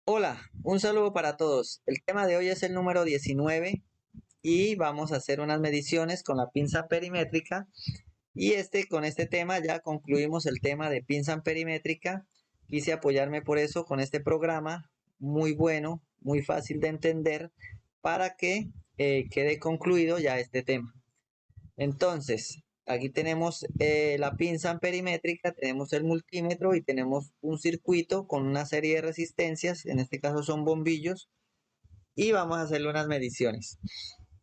Hola, un saludo para todos. El tema de hoy es el número 19 y vamos a hacer unas mediciones con la pinza perimétrica. Y con este tema ya concluimos el tema de pinza perimétrica. Quise apoyarme por eso con este programa muy bueno, muy fácil de entender para que quede concluido ya este tema. Entonces, aquí tenemos la pinza ampermétrica, tenemos el multímetro y tenemos un circuito con una serie de resistencias, en este caso son bombillos, y vamos a hacerle unas mediciones.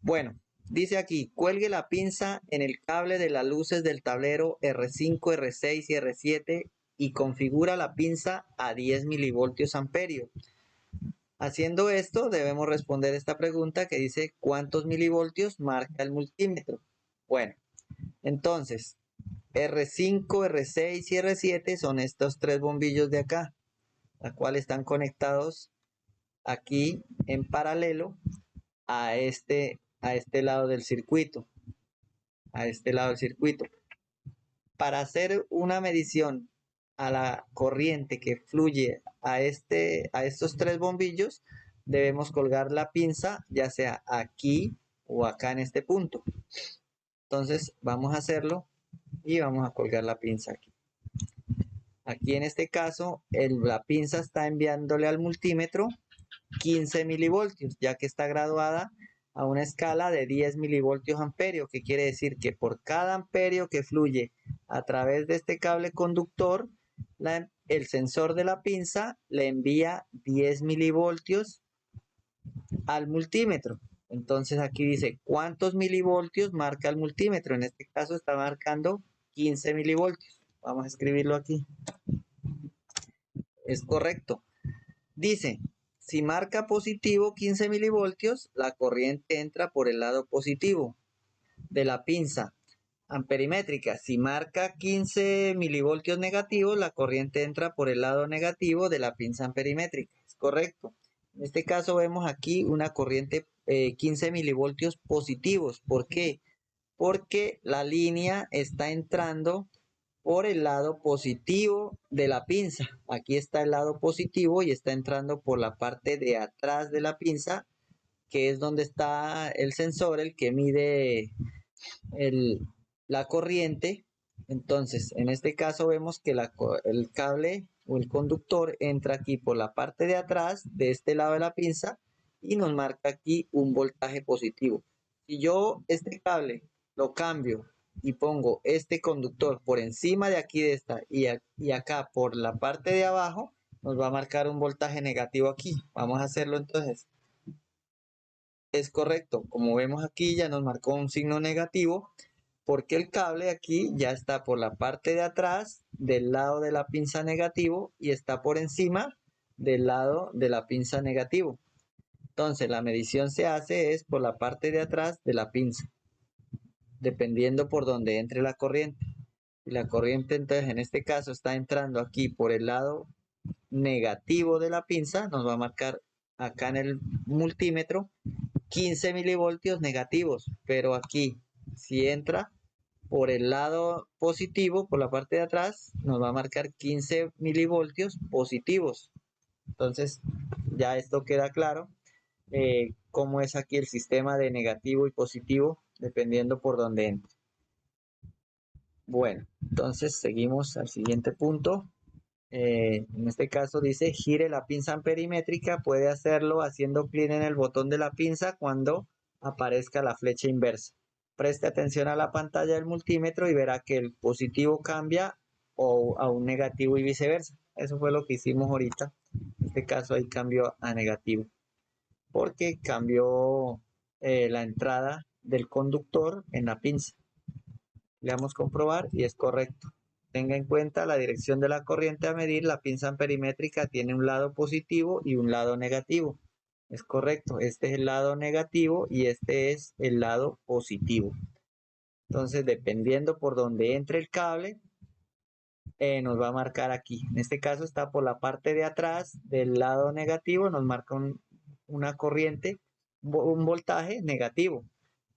Bueno, dice aquí, cuelgue la pinza en el cable de las luces del tablero R5, R6 y R7 y configura la pinza a 10 milivoltios amperios. Haciendo esto, debemos responder esta pregunta que dice, ¿cuántos milivoltios marca el multímetro? Bueno, entonces, R5, R6 y R7 son estos tres bombillos de acá, los cuales están conectados aquí en paralelo a este lado del circuito, a este lado del circuito. Para hacer una medición a la corriente que fluye a estos tres bombillos, debemos colgar la pinza ya sea aquí o acá en este punto. Entonces vamos a hacerlo y vamos a colgar la pinza aquí. Aquí en este caso, la pinza está enviándole al multímetro 15 milivoltios, ya que está graduada a una escala de 10 milivoltios amperio, que quiere decir que por cada amperio que fluye a través de este cable conductor, el sensor de la pinza le envía 10 milivoltios al multímetro. Entonces aquí dice cuántos milivoltios marca el multímetro. En este caso está marcando 15 milivoltios. Vamos a escribirlo aquí. Es correcto. Dice, si marca positivo 15 milivoltios, la corriente entra por el lado positivo de la pinza amperimétrica. Si marca 15 milivoltios negativos, la corriente entra por el lado negativo de la pinza amperimétrica. Es correcto. En este caso vemos aquí una corriente 15 milivoltios positivos. ¿Por qué? Porque la línea está entrando por el lado positivo de la pinza. Aquí está el lado positivo y está entrando por la parte de atrás de la pinza, que es donde está el sensor, el que mide el, la corriente. Entonces, en este caso vemos que el cable o el conductor entra aquí por la parte de atrás, de este lado de la pinza, y nos marca aquí un voltaje positivo. Si yo este cable lo cambio y pongo este conductor por encima de aquí de esta y acá por la parte de abajo, nos va a marcar un voltaje negativo aquí. Vamos a hacerlo entonces. Es correcto, como vemos aquí ya nos marcó un signo negativo porque el cable aquí ya está por la parte de atrás del lado de la pinza negativo y está por encima del lado de la pinza negativo. Entonces la medición se hace es por la parte de atrás de la pinza, dependiendo por donde entre la corriente. Y la corriente entonces en este caso está entrando aquí por el lado negativo de la pinza, nos va a marcar acá en el multímetro 15 milivoltios negativos, pero aquí si entra por el lado positivo, por la parte de atrás, nos va a marcar 15 milivoltios positivos. Entonces ya esto queda claro cómo es aquí el sistema de negativo y positivo dependiendo por dónde entre. Bueno, entonces seguimos al siguiente punto. En este caso dice gire la pinza amperimétrica, puede hacerlo haciendo clic en el botón de la pinza cuando aparezca la flecha inversa. Preste atención a la pantalla del multímetro y verá que el positivo cambia o a un negativo y viceversa. Eso fue lo que hicimos ahorita. En este caso ahí cambió a negativo porque cambió la entrada del conductor en la pinza. Le damos comprobar y es correcto. Tenga en cuenta la dirección de la corriente a medir. La pinza amperimétrica tiene un lado positivo y un lado negativo. Es correcto. Este es el lado negativo y este es el lado positivo. Entonces, dependiendo por donde entre el cable, nos va a marcar aquí. En este caso está por la parte de atrás del lado negativo, nos marca una corriente, un voltaje negativo.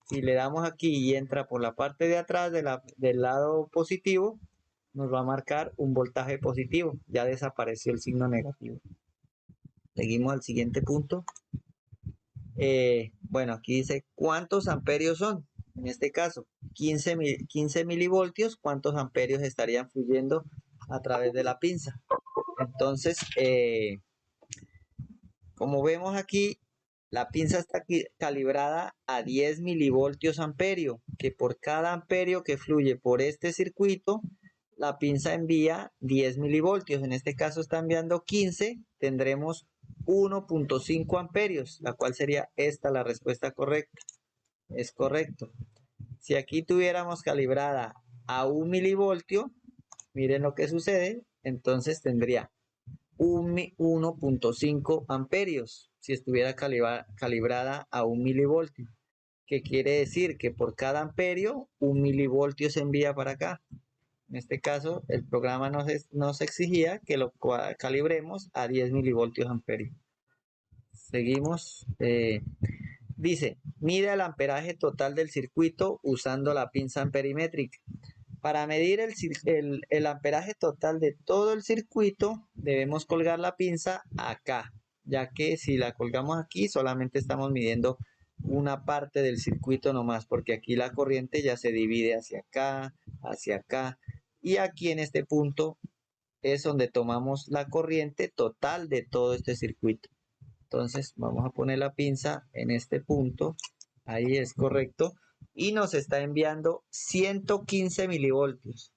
Si le damos aquí y entra por la parte de atrás del lado positivo, nos va a marcar un voltaje positivo. Ya desapareció el signo negativo. Seguimos al siguiente punto. Bueno, aquí dice cuántos amperios son. En este caso, 15 milivoltios, ¿cuántos amperios estarían fluyendo a través de la pinza? Entonces, como vemos aquí, la pinza está aquí calibrada a 10 milivoltios amperio, que por cada amperio que fluye por este circuito, la pinza envía 10 milivoltios. En este caso está enviando 15, tendremos 1.5 amperios, la cual sería esta la respuesta correcta. Es correcto. Si aquí tuviéramos calibrada a 1 milivoltio, miren lo que sucede, entonces tendría 1.5 amperios si estuviera calibrada a 1 milivoltio, que quiere decir que por cada amperio 1 milivoltio se envía para acá. En este caso, el programa nos exigía que lo calibremos a 10 milivoltios amperios. Seguimos. Dice, mide el amperaje total del circuito usando la pinza amperimétrica. Para medir el amperaje total de todo el circuito, debemos colgar la pinza acá, ya que si la colgamos aquí, solamente estamos midiendo una parte del circuito nomás, porque aquí la corriente ya se divide hacia acá, y aquí en este punto es donde tomamos la corriente total de todo este circuito. Entonces vamos a poner la pinza en este punto, ahí es correcto, y nos está enviando 115 milivoltios.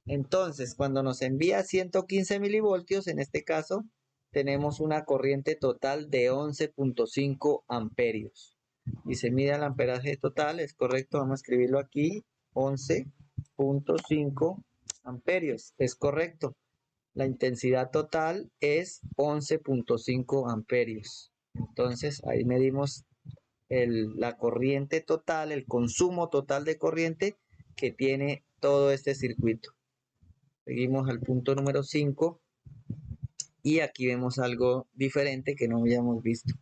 Entonces, cuando nos envía 115 milivoltios, en este caso, tenemos una corriente total de 11.5 amperios. Y se mide el amperaje total, es correcto, vamos a escribirlo aquí, 11.5 amperios, es correcto. La intensidad total es 11.5 amperios. Entonces, ahí medimos la corriente total, el consumo total de corriente que tiene todo este circuito. Seguimos al punto número 5 y aquí vemos algo diferente que no habíamos visto.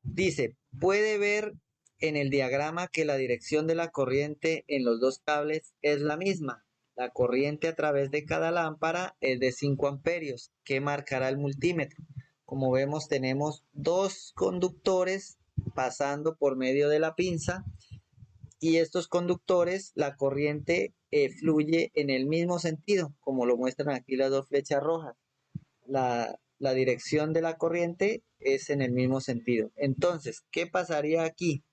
Dice, puede ver en el diagrama que la dirección de la corriente en los dos cables es la misma. La corriente a través de cada lámpara es de 5 amperios, que marcará el multímetro. Como vemos, tenemos dos conductores pasando por medio de la pinza y estos conductores, la corriente fluye en el mismo sentido, como lo muestran aquí las dos flechas rojas. La dirección de la corriente es en el mismo sentido. Entonces, ¿qué pasaría aquí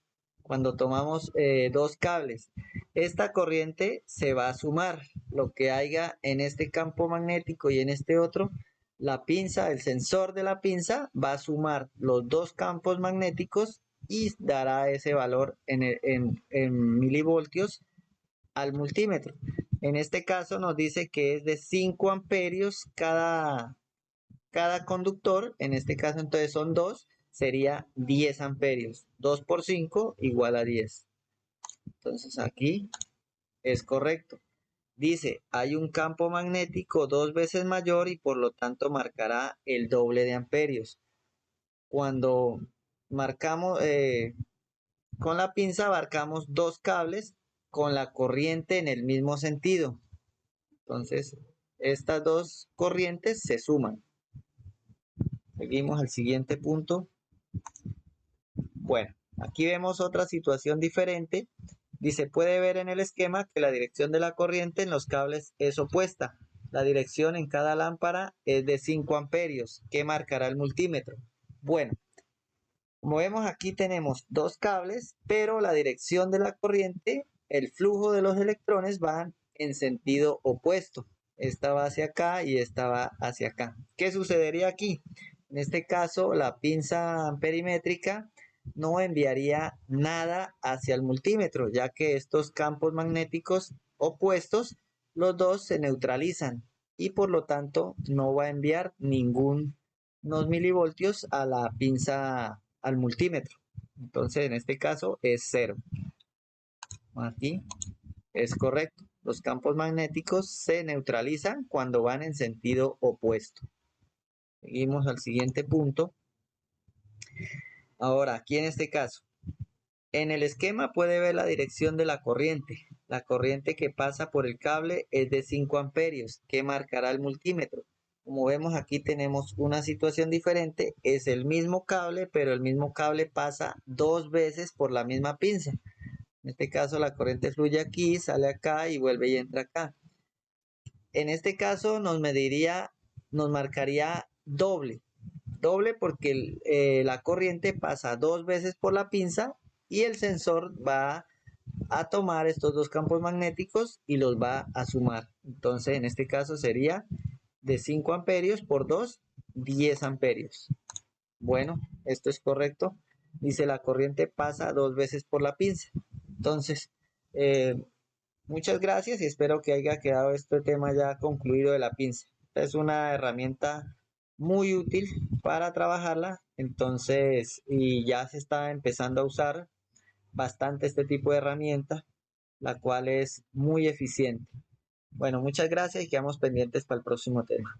cuando tomamos dos cables? Esta corriente se va a sumar. Lo que haya en este campo magnético y en este otro, la pinza, el sensor de la pinza va a sumar los dos campos magnéticos y dará ese valor en milivoltios al multímetro. En este caso nos dice que es de 5 amperios cada conductor, en este caso entonces son 2, sería 10 amperios. 2 por 5 igual a 10. Entonces aquí es correcto. Dice, hay un campo magnético 2 veces mayor y por lo tanto marcará el doble de amperios. Cuando marcamos, con la pinza abarcamos dos cables con la corriente en el mismo sentido. Entonces, estas dos corrientes se suman. Seguimos al siguiente punto. Bueno, aquí vemos otra situación diferente. Dice, puede ver en el esquema que la dirección de la corriente en los cables es opuesta. La dirección en cada lámpara es de 5 amperios. ¿Qué marcará el multímetro? Bueno, como vemos aquí tenemos dos cables, pero la dirección de la corriente, el flujo de los electrones van en sentido opuesto. Esta va hacia acá y esta va hacia acá. ¿Qué sucedería aquí? En este caso, la pinza perimétrica no enviaría nada hacia el multímetro, ya que estos campos magnéticos opuestos, los dos se neutralizan y por lo tanto no va a enviar ningunos milivoltios a la pinza, al multímetro. Entonces, en este caso es 0. Aquí es correcto. Los campos magnéticos se neutralizan cuando van en sentido opuesto. Seguimos al siguiente punto. Ahora, aquí en este caso, en el esquema puede ver la dirección de la corriente. La corriente que pasa por el cable es de 5 amperios, que marcará el multímetro. Como vemos aquí tenemos una situación diferente, es el mismo cable, pero el mismo cable pasa 2 veces por la misma pinza. En este caso la corriente fluye aquí, sale acá y vuelve y entra acá. En este caso nos marcaría doble. Doble porque la corriente pasa 2 veces por la pinza y el sensor va a tomar estos dos campos magnéticos y los va a sumar. Entonces en este caso sería de 5 amperios por 2, 10 amperios. Bueno, esto es correcto. Dice la corriente pasa 2 veces por la pinza. Entonces, eh, muchas gracias y espero que haya quedado este tema ya concluido de la pinza. Es una herramienta muy útil para trabajarla, entonces, y ya se está empezando a usar bastante este tipo de herramienta, la cual es muy eficiente. Bueno, muchas gracias y quedamos pendientes para el próximo tema.